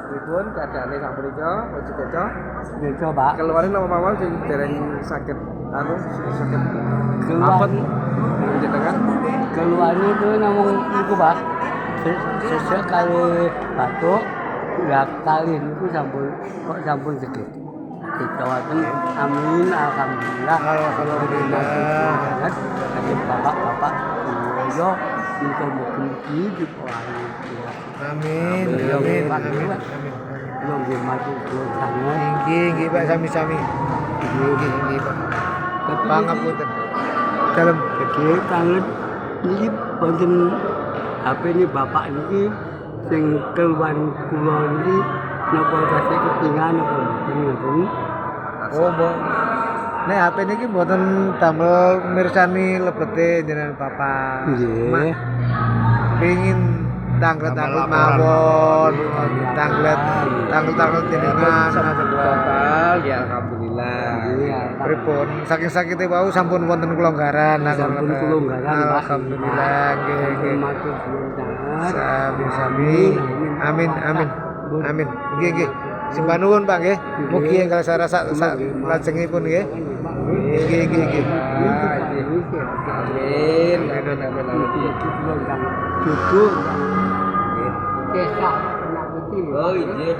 pripun keadaane sak mriko Pak Sukeco? Bejo, Pak. Keluarin nama mawon sing dereng sakit sakit Keluar. apet jenengan. Keluar itu namung iku, Pak. Sesek kali batuk, ya kali niku sampun sedikit. Ditawaken amin alhamdulillah. Alhamdulillah. Kami bapak-bapak yo mugi-mugi diparingi. Amin. Beliau Amin. Pak, Amin. belum maju sangat. Inggih Pak sami-sami. Inggih Pak. Pangapunten. Dalem Jadi kangen niki wonten HP ini bapak niki sing keluar kula niki napa tasih ketinggalan napa mboten. Oh, Mbok. Nek HP niki mboten damel mirsani lebete jenengan Bapak. Nggih. Pengin tanglet-tanglet mawon, tanglet jenengan. Bapak, ya alhamdulillah. Iya, Pripun saking sakite wau sampun wonten kelonggaran sampun kelonggaran, Pak. Alhamdulillah nggih nggih. Matur suwun sangat. Sami-sami. Amin amin. Amin. Nggih nggih. Simbah nuwun Pak nggih. Mugi enggal sarasa lajengipun nggih. Nggih nggih nggih. Amin. Amin. Cukup. Kesah anak kecil. Oh iya,